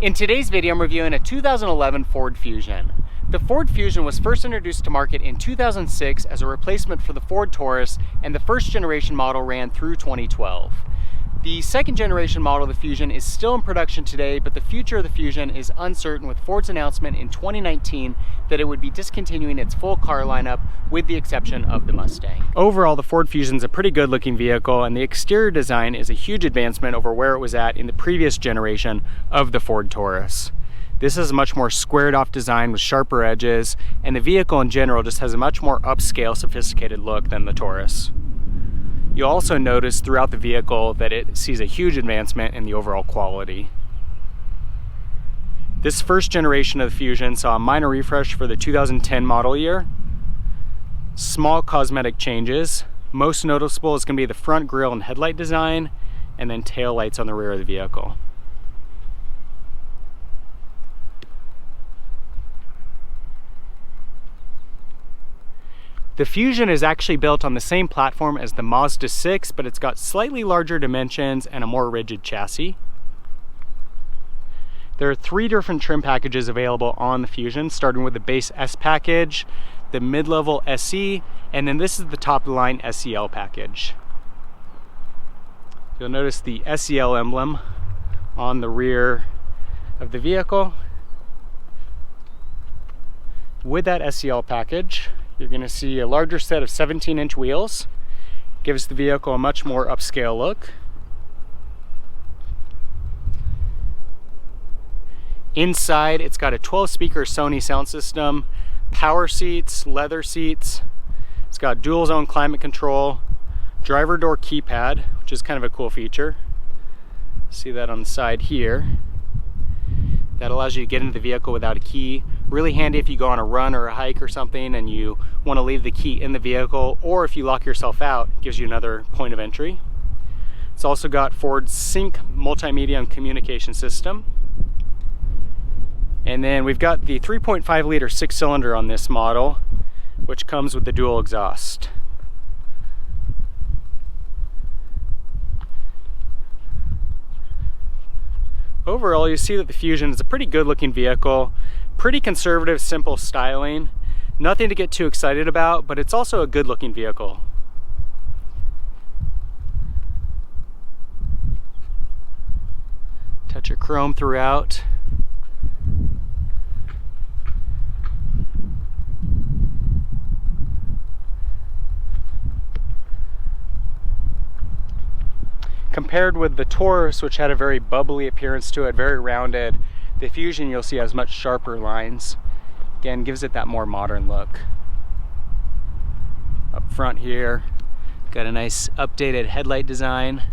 In today's video, I'm reviewing a 2011 Ford Fusion. The Ford Fusion was first introduced to market in 2006 as a replacement for the Ford Taurus, and the first generation model ran through 2012. The second generation model of the Fusion is still in production today, but the future of the Fusion is uncertain, with Ford's announcement in 2019 that it would be discontinuing its full car lineup with the exception of the Mustang. Overall, the Ford Fusion is a pretty good looking vehicle, and the exterior design is a huge advancement over where it was at in the previous generation of the Ford Taurus. This is a much more squared off design with sharper edges, and the vehicle in general just has a much more upscale, sophisticated look than the Taurus. You'll also notice throughout the vehicle that it sees a huge advancement in the overall quality. This first generation of the Fusion saw a minor refresh for the 2010 model year. Small cosmetic changes. Most noticeable is going to be the front grille and headlight design, and then tail lights on the rear of the vehicle. The Fusion is actually built on the same platform as the Mazda 6, but it's got slightly larger dimensions and a more rigid chassis. There are 3 different trim packages available on the Fusion, starting with the base S package, the mid-level SE, and then this is the top-of-the-line SEL package. You'll notice the SEL emblem on the rear of the vehicle. With that SEL package, you're going to see a larger set of 17-inch wheels. Gives the vehicle a much more upscale look. Inside, it's got a 12-speaker Sony sound system, power seats, leather seats. It's got dual zone climate control, driver door keypad, which is kind of a cool feature. See that on the side here. That allows you to get into the vehicle without a key. Really handy if you go on a run or a hike or something and you want to leave the key in the vehicle, or if you lock yourself out, it gives you another point of entry. It's also got Ford's Sync multimedia and communication system. And then we've got the 3.5 liter 6-cylinder on this model, which comes with the dual exhaust. Overall, you see that the Fusion is a pretty good looking vehicle, pretty conservative, simple styling, nothing to get too excited about, but it's also a good looking vehicle. Touch of chrome throughout. Compared with the Taurus, which had a very bubbly appearance to it, very rounded, the Fusion you'll see has much sharper lines. Again, gives it that more modern look. Up front here, got a nice updated headlight design.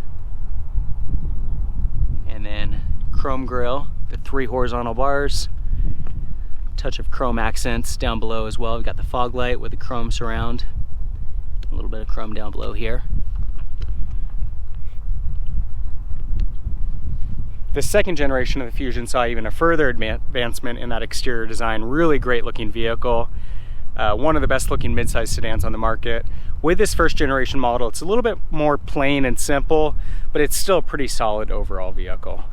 And then chrome grille, the 3 horizontal bars. Touch of chrome accents down below as well. We've got the fog light with the chrome surround. A little bit of chrome down below here. The second generation of the Fusion saw even a further advancement in that exterior design. Really great looking vehicle. One of the best looking midsize sedans on the market. With this first generation model, it's a little bit more plain and simple, but it's still a pretty solid overall vehicle.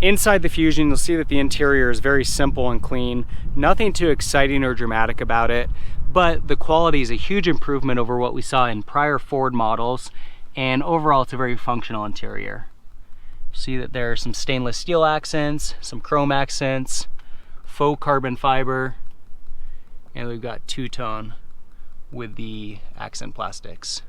Inside the Fusion, you'll see that the interior is very simple and clean. Nothing too exciting or dramatic about it, but the quality is a huge improvement over what we saw in prior Ford models, and overall it's a very functional interior. See that there are some stainless steel accents, some chrome accents, faux carbon fiber, and we've got two-tone with the accent plastics.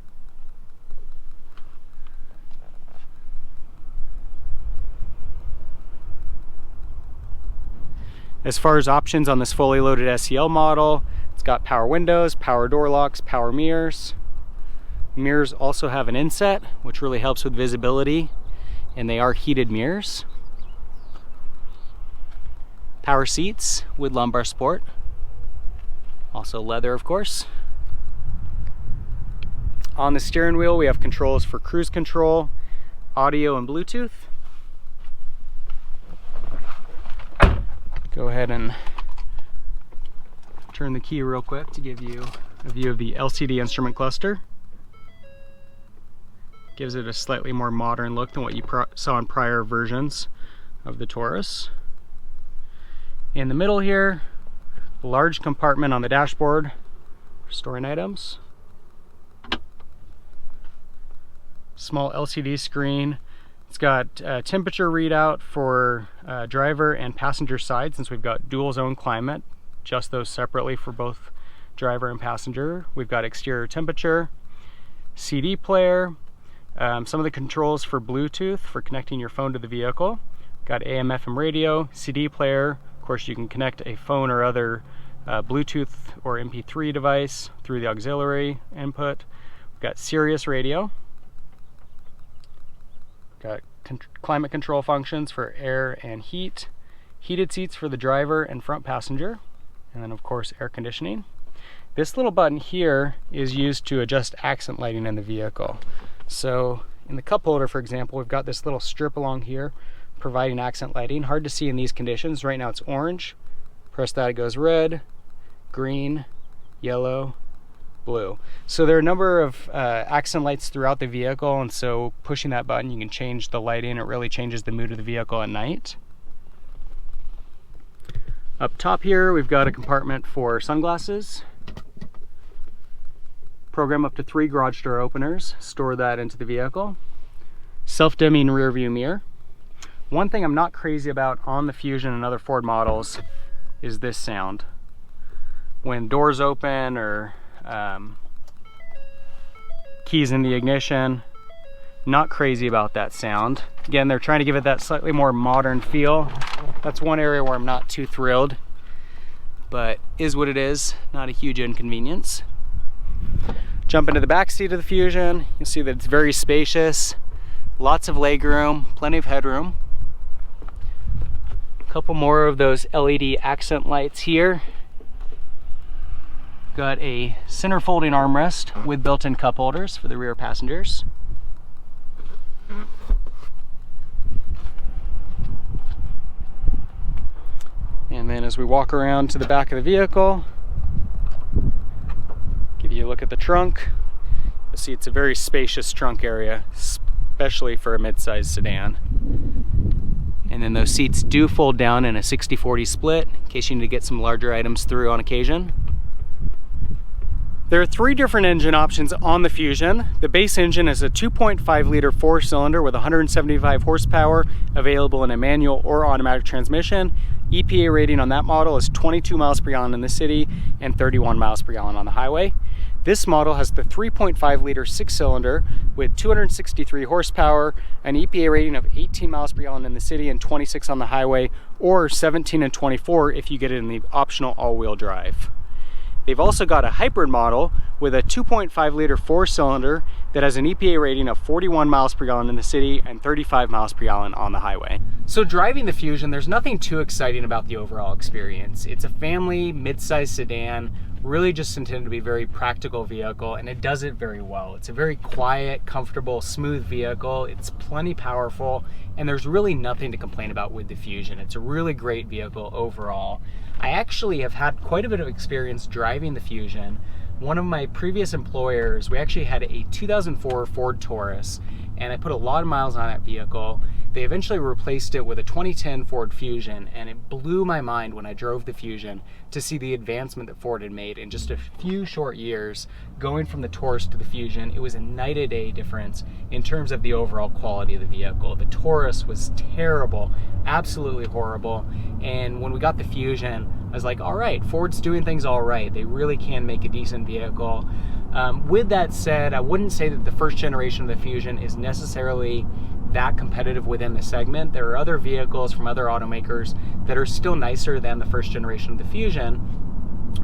As far as options on this fully loaded SEL model, it's got power windows, power door locks, power mirrors. Mirrors also have an inset, which really helps with visibility, and they are heated mirrors. Power seats with lumbar support. Also leather, of course. On the steering wheel, we have controls for cruise control, audio, and Bluetooth. Go ahead and turn the key real quick to give you a view of the LCD instrument cluster. Gives it a slightly more modern look than what you saw in prior versions of the Taurus. In the middle here, a large compartment on the dashboard for storing items. Small LCD screen. It's got a temperature readout for driver and passenger side, since we've got dual zone climate, just those separately for both driver and passenger. We've got exterior temperature, CD player, some of the controls for Bluetooth for connecting your phone to the vehicle. Got AM FM radio, CD player. Of course, you can connect a phone or other Bluetooth or MP3 device through the auxiliary input. We've got Sirius radio. Got climate control functions for air and heat. Heated seats for the driver and front passenger. And then of course air conditioning. This little button here is used to adjust accent lighting in the vehicle. So in the cup holder, for example, we've got this little strip along here providing accent lighting. Hard to see in these conditions. Right now it's orange. Press that, it goes red, green, yellow, blue. So there are a number of accent lights throughout the vehicle, and so pushing that button you can change the lighting. It really changes the mood of the vehicle at night. Up top here we've got a compartment for sunglasses. Program up to 3 garage door openers, store that into the vehicle. Self-dimming rear view mirror. One thing I'm not crazy about on the Fusion and other Ford models is this sound. When doors open or keys in the ignition, not crazy about that sound. Again, they're trying to give it that slightly more modern feel. That's one area where I'm not too thrilled, but is what it is, not a huge inconvenience. Jump into the back seat of the Fusion. You'll see that it's very spacious, lots of legroom, plenty of headroom. A couple more of those LED accent lights here. Got a center folding armrest with built-in cup holders for the rear passengers. And then as we walk around to the back of the vehicle, give you a look at the trunk. You'll see it's a very spacious trunk area, especially for a mid-size sedan. And then those seats do fold down in a 60-40 split in case you need to get some larger items through on occasion. There are 3 different engine options on the Fusion. The base engine is a 2.5 liter 4-cylinder with 175 horsepower, available in a manual or automatic transmission. EPA rating on that model is 22 miles per gallon in the city and 31 miles per gallon on the highway. This model has the 3.5 liter 6-cylinder with 263 horsepower, an EPA rating of 18 miles per gallon in the city and 26 on the highway, or 17 and 24 if you get it in the optional all-wheel drive. They've also got a hybrid model with a 2.5 liter 4-cylinder that has an EPA rating of 41 miles per gallon in the city and 35 miles per gallon on the highway. So driving the Fusion, there's nothing too exciting about the overall experience. It's a family mid-size sedan, really just intended to be a very practical vehicle, and it does it very well. It's a very quiet, comfortable, smooth vehicle. It's plenty powerful, and there's really nothing to complain about with the Fusion. It's a really great vehicle overall. I actually have had quite a bit of experience driving the Fusion. One of my previous employers, we actually had a 2004 Ford Taurus, and I put a lot of miles on that vehicle. They eventually replaced it with a 2010 Ford Fusion, and it blew my mind when I drove the Fusion to see the advancement that Ford had made in just a few short years. Going from the Taurus to the Fusion, it was a night and day difference in terms of the overall quality of the vehicle. The Taurus was terrible, absolutely horrible, and when we got the Fusion, I was like, all right, Ford's doing things all right. They really can make a decent vehicle. With that said, I wouldn't say that the first generation of the Fusion is necessarily that competitive within the segment. There are other vehicles from other automakers that are still nicer than the first generation of the Fusion,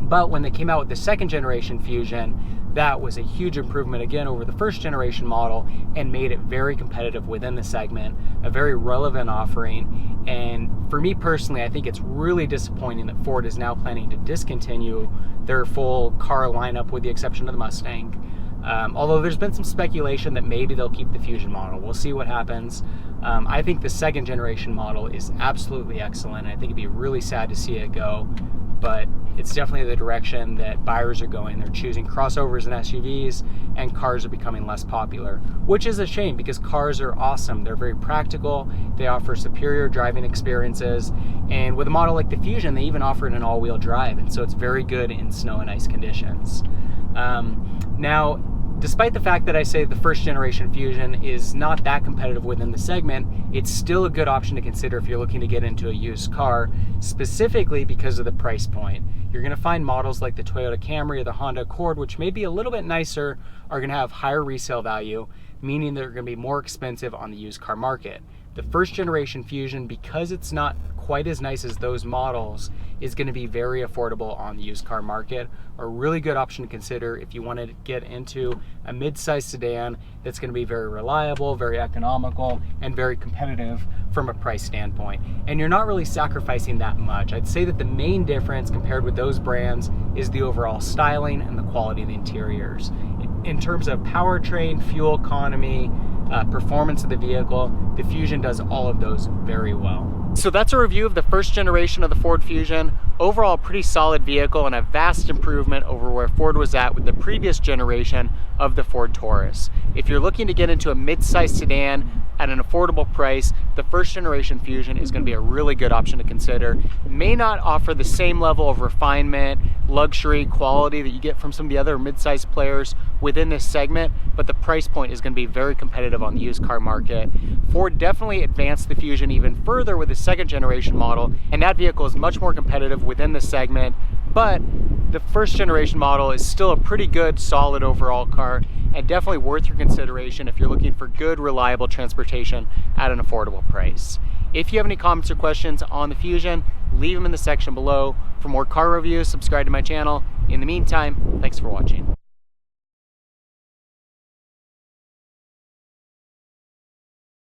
but when they came out with the second generation Fusion, that was a huge improvement again over the first generation model and made it very competitive within the segment, a very relevant offering. And for me personally, I think it's really disappointing that Ford is now planning to discontinue their full car lineup with the exception of the Mustang. Although there's been some speculation that maybe they'll keep the Fusion model. We'll see what happens. I think the second generation model is absolutely excellent. I think it'd be really sad to see it go. but it's definitely the direction that buyers are going. They're choosing crossovers and SUVs, and cars are becoming less popular, which is a shame because cars are awesome. They're very practical, they offer superior driving experiences, and with a model like the Fusion, they even offer an all-wheel drive, and so it's very good in snow and ice conditions. Now, despite the fact that I say the first generation Fusion is not that competitive within the segment, it's still a good option to consider if you're looking to get into a used car, specifically because of the price point. You're going to find models like the Toyota Camry or the Honda Accord, which may be a little bit nicer, are going to have higher resale value, meaning they're going to be more expensive on the used car market. The first generation Fusion, because it's not quite as nice as those models, is going to be very affordable on the used car market. A really good option to consider if you want to get into a mid-size sedan that's going to be very reliable, very economical, and very competitive from a price standpoint. And you're not really sacrificing that much. I'd say that the main difference compared with those brands is the overall styling and the quality of the interiors. In terms of powertrain, fuel economy, performance of the vehicle, the Fusion does all of those very well. So that's a review of the first generation of the Ford Fusion. Overall, a pretty solid vehicle and a vast improvement over where Ford was at with the previous generation of the Ford Taurus. If you're looking to get into a mid-size sedan at an affordable price, the first generation Fusion is going to be a really good option to consider. It may not offer the same level of refinement, luxury, quality that you get from some of the other mid-size players within this segment, but the price point is going to be very competitive on the used car market. Ford definitely advanced the Fusion even further with the second generation model, and that vehicle is much more competitive within the segment, but the first generation model is still a pretty good, solid overall car, and definitely worth your consideration if you're looking for good, reliable transportation at an affordable price. If you have any comments or questions on the Fusion, leave them in the section below. For more car reviews, subscribe to my channel. In the meantime, thanks for watching.